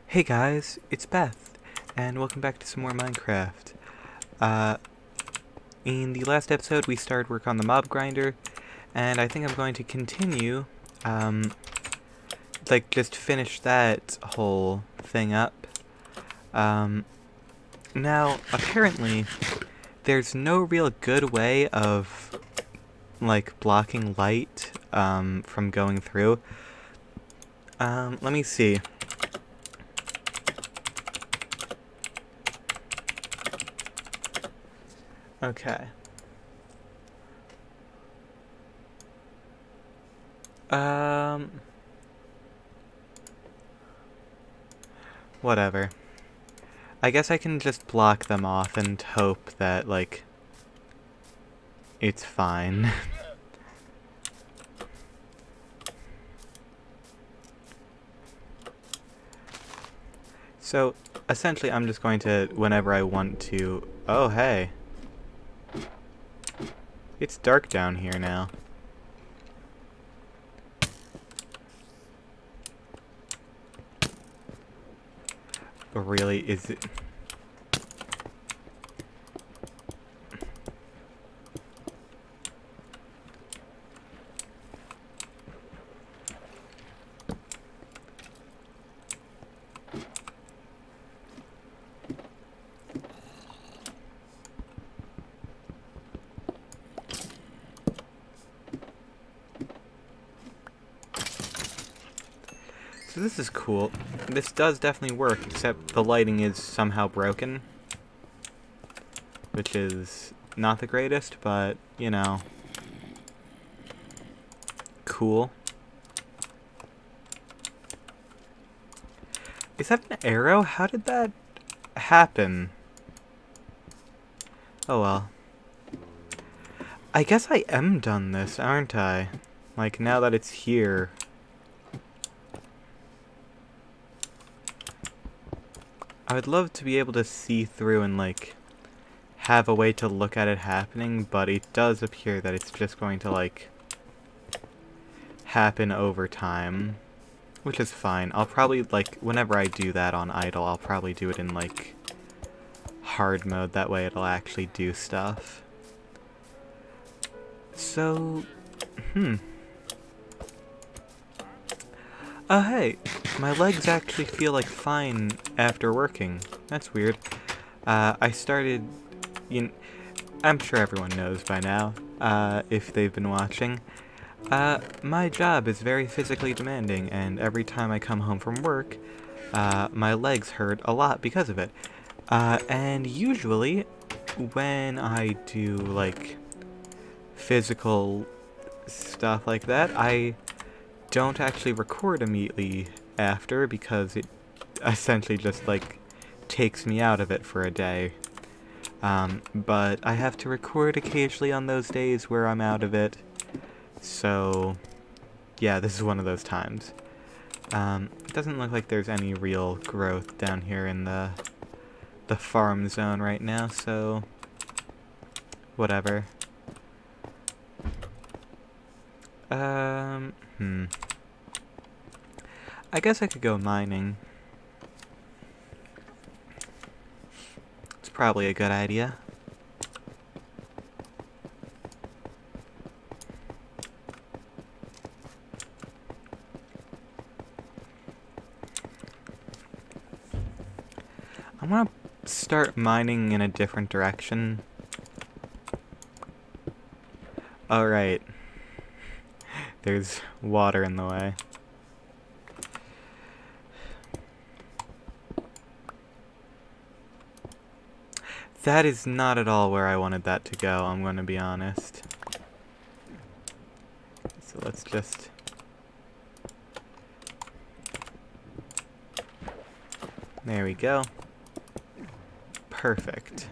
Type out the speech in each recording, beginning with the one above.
Hey guys, it's Beth, and welcome back to some more Minecraft. Uh, in the last episode we started work on the mob grinder, and I think I'm going to continue, just finish that whole thing up. Now, apparently, there's no real good way of, blocking light, from going through. Let me see. Okay. Whatever. I guess I can just block them off and hope that, it's fine. So, essentially I'm just going to, whenever I want to... Oh, hey. It's dark down here now. Really, is it... So this is cool. This does definitely work, except the lighting is somehow broken. Which is not the greatest, but, you know, cool. Is that an arrow? How did that happen? Oh well. I guess I am done this, aren't I? Like, now that it's here. I would love to be able to see through and, have a way to look at it happening, but it does appear that it's just going to, happen over time. Which is fine. I'll probably, whenever I do that on idle, I'll probably do it in, hard mode. That way it'll actually do stuff. So, oh, hey, my legs actually feel, fine after working. That's weird. I started, I'm sure everyone knows by now, if they've been watching. My job is very physically demanding, and every time I come home from work, my legs hurt a lot because of it. And usually, when I do, physical stuff like that, I don't actually record immediately after, because it essentially just, takes me out of it for a day. But I have to record occasionally on those days where I'm out of it. So, yeah, this is one of those times. It doesn't look like there's any real growth down here in the farm zone right now, so whatever. I guess I could go mining. It's probably a good idea. I want to start mining in a different direction. Alright. There's water in the way. That is not at all where I wanted that to go, I'm going to be honest. So let's just... There we go. Perfect.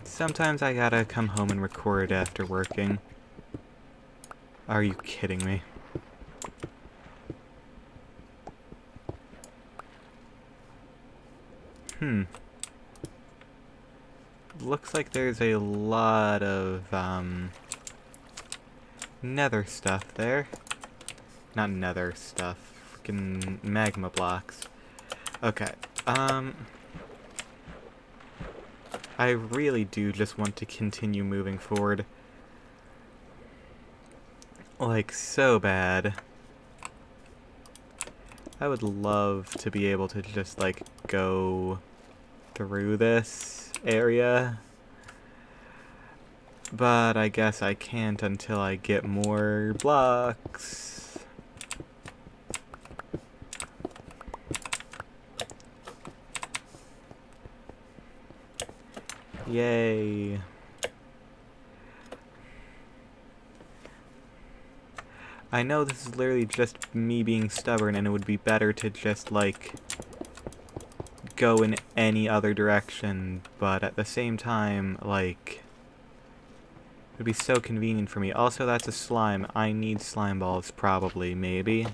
Sometimes I gotta come home and record after working. Are you kidding me? looks like there's a lot of, nether stuff there. Not nether stuff. Freaking magma blocks. Okay, I really do just want to continue moving forward. Like, so bad. I would love to be able to just, like, go through this area. But I guess I can't until I get more blocks. Yay. I know this is literally just me being stubborn, and it would be better to just, like, go in any other direction, but at the same time, like, it would be so convenient for me. Also, that's a slime. I need slime balls, probably, maybe.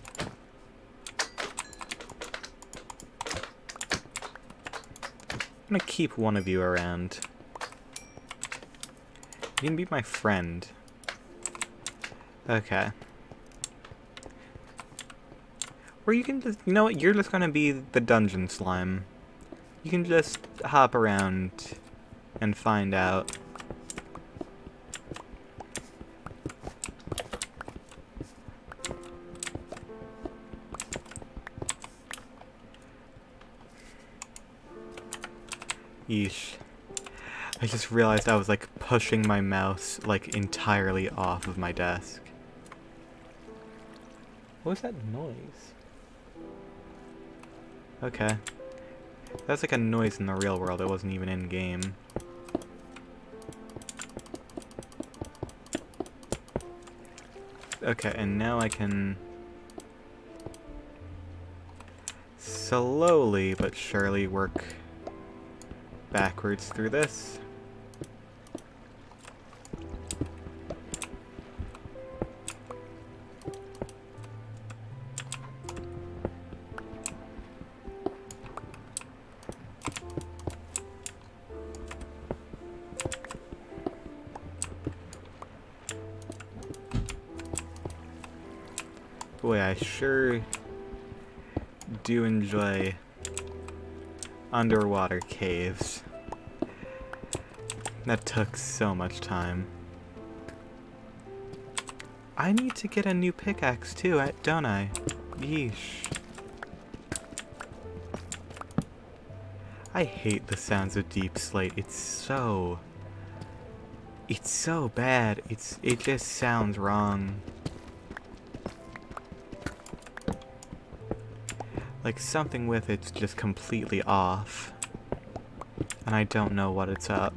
I'm gonna keep one of you around. You can be my friend. Okay. Or you can just, you know what, you're just gonna be the dungeon slime. You can just hop around and find out. Yeesh. I just realized I was, like, pushing my mouse, like, entirely off of my desk. What was that noise? Okay. That's like a noise in the real world, it wasn't even in-game. Okay, and now I can slowly but surely work backwards through this. Boy, I sure do enjoy underwater caves. That took so much time. I need to get a new pickaxe too, don't I? Yeesh. I hate the sounds of deep slate. It's so bad. It just sounds wrong. Like, something with it's just completely off. And I don't know what it's up.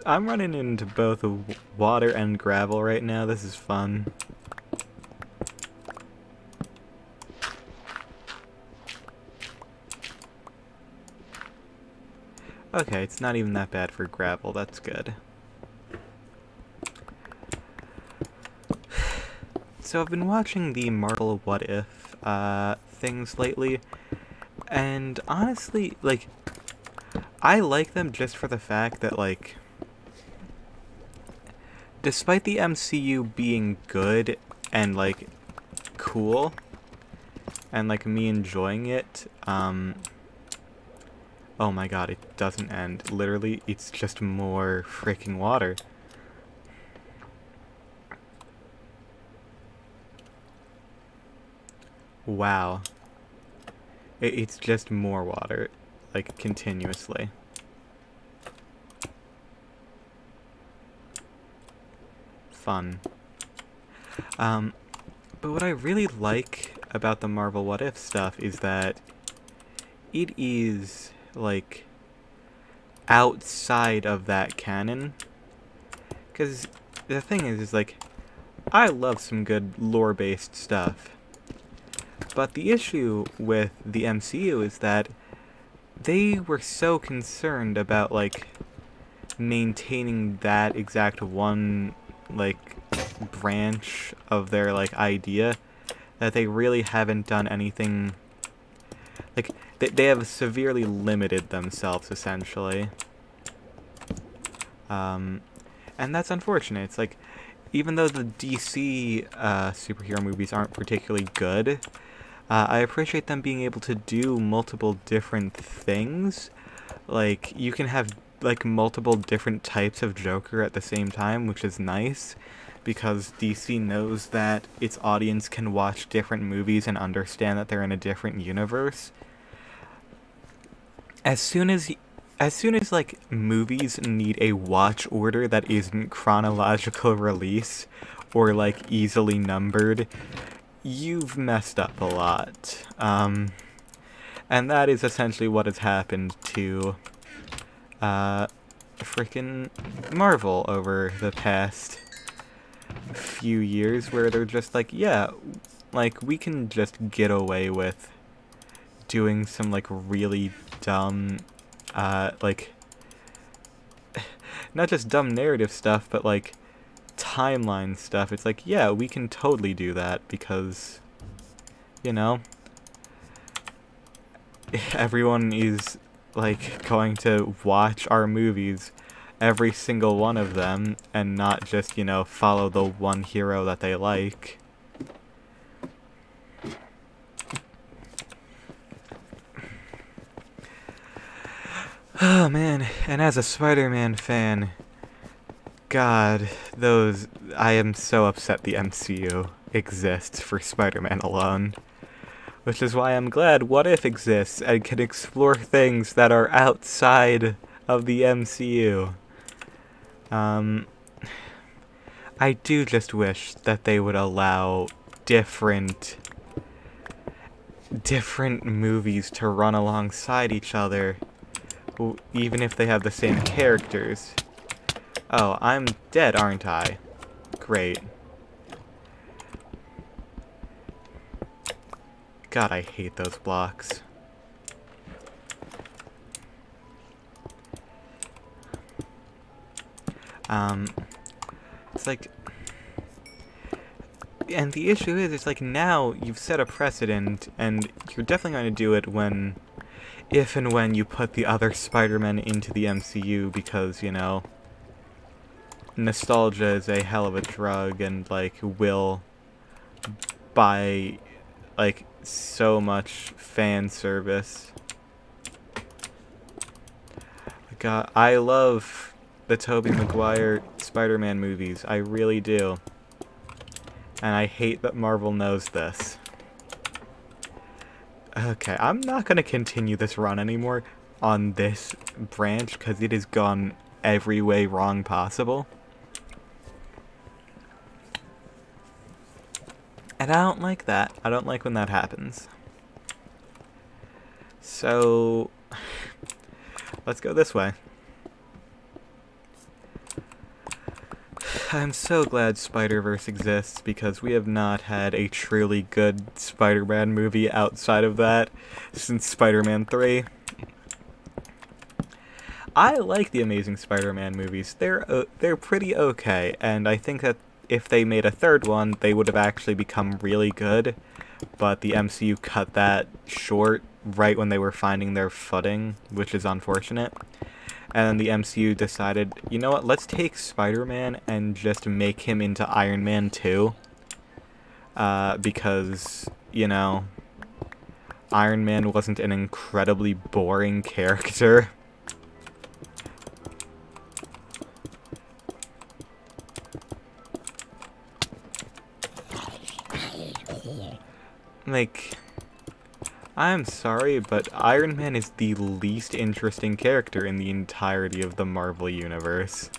I'm running into both water and gravel right now. This is fun. Okay, it's not even that bad for gravel. That's good. So I've been watching the Marvel What If things lately, and honestly, like, I like them just for the fact that, like, despite the MCU being good and, like, cool, and, like, me enjoying it, oh my god, it doesn't end. Literally, it's just more freaking water. Wow. It's just more water, like, continuously. Fun. But what I really like about the Marvel What If stuff is that it is, like, outside of that canon. Because the thing is, like, I love some good lore-based stuff. But the issue with the MCU is that they were so concerned about, like, maintaining that exact one, like, branch of their, like, idea that they really haven't done anything. Like, they have severely limited themselves, essentially. And that's unfortunate. It's like, even though the DC superhero movies aren't particularly good, I appreciate them being able to do multiple different things. Like, you can have, like, multiple different types of Joker at the same time, which is nice, because DC knows that its audience can watch different movies and understand that they're in a different universe. As soon as like movies need a watch order that isn't chronological release or like easily numbered, you've messed up a lot. And that is essentially what has happened to freaking Marvel over the past few years, where they're just like, yeah, like, we can just get away with doing some like really dumb like, not just dumb narrative stuff, but like timeline stuff. It's like, yeah, we can totally do that because, you know, everyone is like going to watch our movies, every single one of them, and not just, you know, follow the one hero that they like. Oh man, and as a Spider-Man fan, God, I am so upset the MCU exists for Spider-Man alone. Which is why I'm glad What If exists and can explore things that are outside of the MCU. I do just wish that they would allow different movies to run alongside each other, even if they have the same characters. Oh, I'm dead, aren't I? Great. God, I hate those blocks. It's like... And the issue is, it's like, now you've set a precedent, and you're definitely going to do it when... if and when you put the other Spider-Man into the MCU, because, you know, nostalgia is a hell of a drug, and, like, will buy, like, so much fan service. God, I love the Tobey Maguire Spider-Man movies. I really do. And I hate that Marvel knows this. Okay, I'm not going to continue this run anymore on this branch, because it has gone every way wrong possible. And I don't like that. I don't like when that happens. So, let's go this way. I'm so glad Spider-Verse exists, because we have not had a truly good Spider-Man movie outside of that since Spider-Man 3. I like the Amazing Spider-Man movies. They're pretty okay, and I think that if they made a third one, they would have actually become really good, but the MCU cut that short right when they were finding their footing, which is unfortunate. And then the MCU decided, you know what, let's take Spider-Man and just make him into Iron Man 2. Because, you know, Iron Man wasn't an incredibly boring character. Like, I'm sorry, but Iron Man is the least interesting character in the entirety of the Marvel Universe.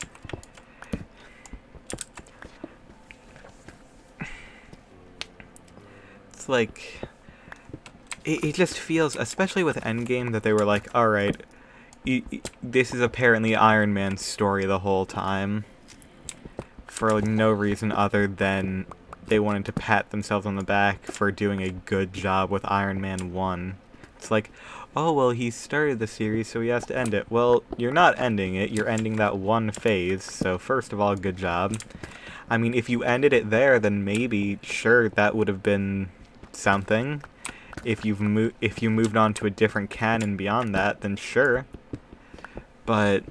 It's like... It just feels, especially with Endgame, that they were like, alright, this is apparently Iron Man's story the whole time. For like, no reason other than they wanted to pat themselves on the back for doing a good job with Iron Man 1. It's like, oh, well, he started the series, so he has to end it. Well, you're not ending it, you're ending that one phase, so first of all, good job. I mean, if you ended it there, then maybe, sure, that would have been something. If you moved on to a different canon beyond that, then sure. But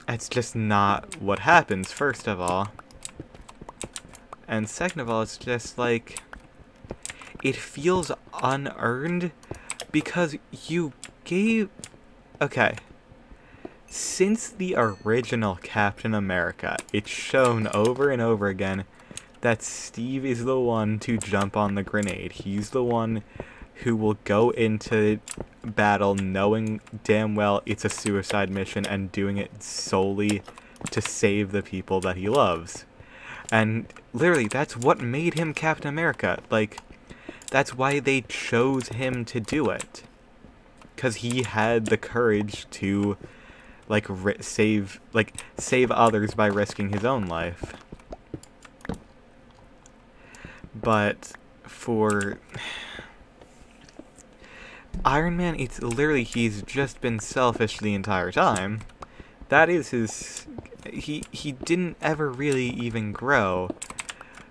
it's just not what happens, first of all. And second of all, it's just like, it feels unearned because you gave... Okay. Since the original Captain America, it's shown over and over again that Steve is the one to jump on the grenade. He's the one who will go into battle knowing damn well it's a suicide mission and doing it solely to save the people that he loves. And literally, that's what made him Captain America. Like, that's why they chose him to do it. Because he had the courage to, like, save others by risking his own life. But for Iron Man, it's literally, he's just been selfish the entire time. That is his... He didn't ever really even grow.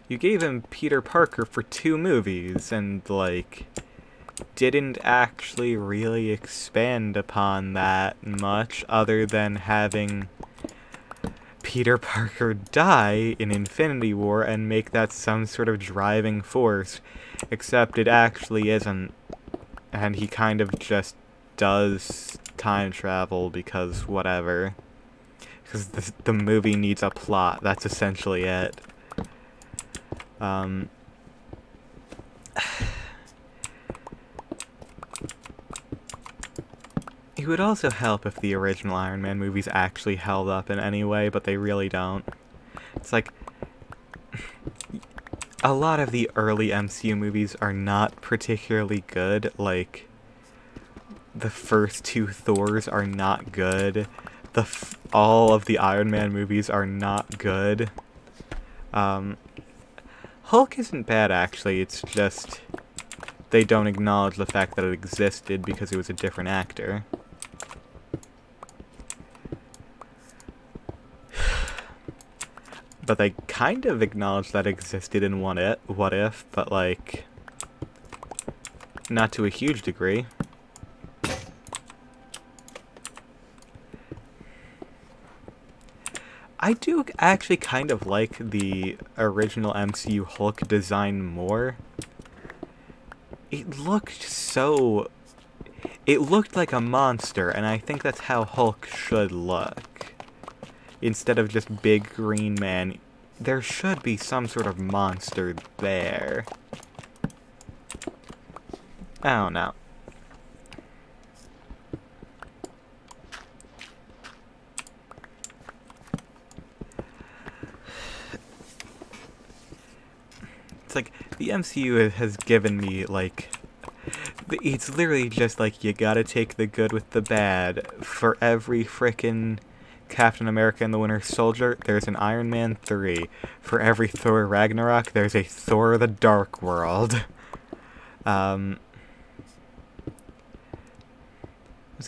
You gave him Peter Parker for 2 movies, and, like, didn't actually really expand upon that much, other than having Peter Parker die in Infinity War and make that some sort of driving force, except it actually isn't, and he kind of just does time travel because whatever. Because the movie needs a plot, that's essentially it. It would also help if the original Iron Man movies actually held up in any way, but they really don't. It's like, a lot of the early MCU movies are not particularly good. Like, the first 2 Thors are not good. All of the Iron Man movies are not good. Hulk isn't bad, actually. It's just they don't acknowledge the fact that it existed because it was a different actor. But they kind of acknowledge that it existed in What If, but, like, not to a huge degree. I do actually kind of like the original MCU Hulk design more. It looked like a monster, and I think that's how Hulk should look. Instead of just big green man, there should be some sort of monster there. I don't know. It's like, the MCU has given me, like, it's literally just like, you gotta take the good with the bad. For every frickin' Captain America and the Winter Soldier, there's an Iron Man 3. For every Thor Ragnarok, there's a Thor the Dark World. That's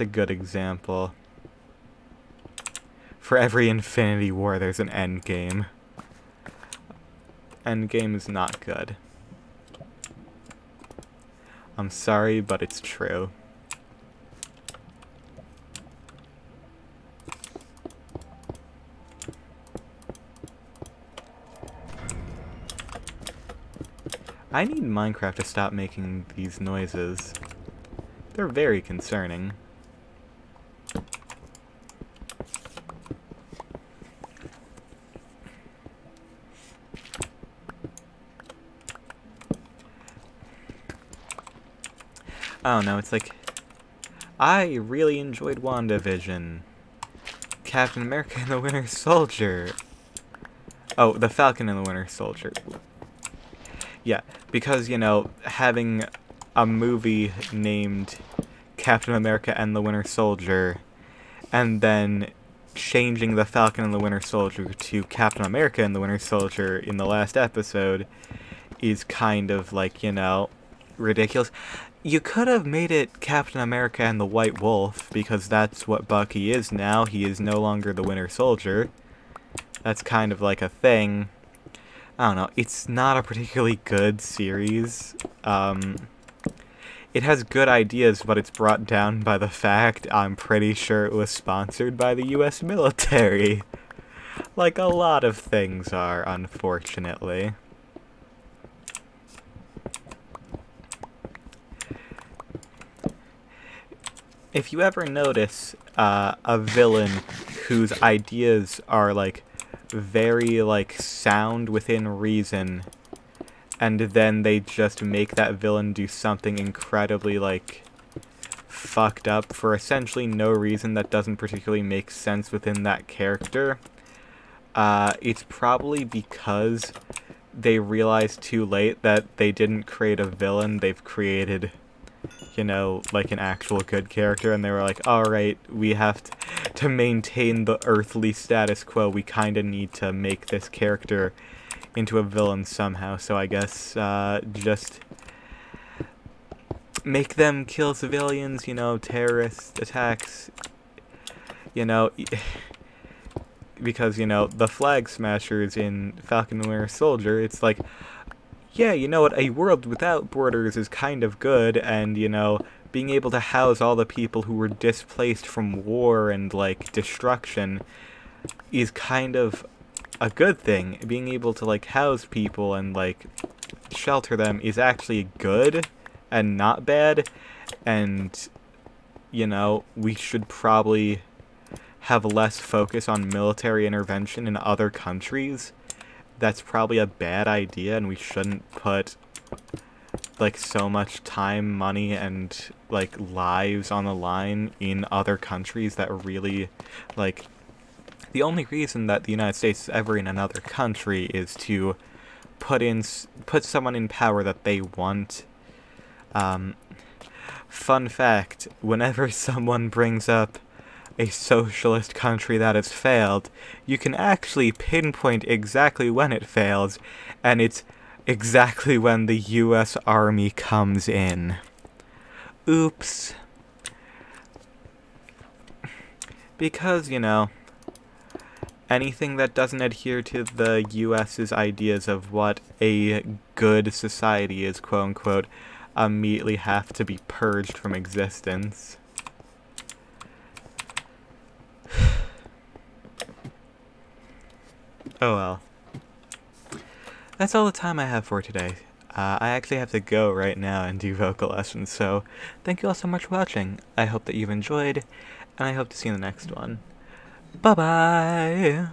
a good example. For every Infinity War, there's an Endgame. Endgame is not good. I'm sorry, but it's true. I need Minecraft to stop making these noises. They're very concerning. I don't know, it's like, I really enjoyed WandaVision. Captain America and the Winter Soldier. Oh, the Falcon and the Winter Soldier. Yeah, because, you know, having a movie named Captain America and the Winter Soldier, and then changing the Falcon and the Winter Soldier to Captain America and the Winter Soldier in the last episode is kind of like, you know, ridiculous. You could have made it Captain America and the White Wolf, because that's what Bucky is now. He is no longer the Winter Soldier. That's kind of like a thing. I don't know, it's not a particularly good series. It has good ideas, but it's brought down by the fact I'm pretty sure it was sponsored by the US military. Like a lot of things are, unfortunately. If you ever notice a villain whose ideas are, like, very, like, sound within reason, and then they just make that villain do something incredibly, like, fucked up for essentially no reason that doesn't particularly make sense within that character, it's probably because they realized too late that they didn't create a villain, they've created, you know, like an actual good character, and they were like, alright, we have to maintain the earthly status quo, we kinda need to make this character into a villain somehow, so I guess, just make them kill civilians, you know, terrorist attacks, you know, because, you know, the Flag Smashers in Falcon and Winter Soldier, it's like, yeah, you know what, a world without borders is kind of good, and, you know, being able to house all the people who were displaced from war and, like, destruction is kind of a good thing. Being able to, like, house people and, like, shelter them is actually good and not bad, and, you know, we should probably have less focus on military intervention in other countries. That's probably a bad idea, and we shouldn't put, like, so much time, money, and, like, lives on the line in other countries that really, like, the only reason that the United States is ever in another country is to put someone in power that they want. Fun fact, whenever someone brings up a socialist country that has failed, you can actually pinpoint exactly when it fails, and it's exactly when the US Army comes in. Oops. Because, you know, anything that doesn't adhere to the US's ideas of what a good society is, quote-unquote, immediately have to be purged from existence. Oh well. That's all the time I have for today. I actually have to go right now and do vocal lessons, so thank you all so much for watching. I hope that you've enjoyed, and I hope to see you in the next one. Bye-bye!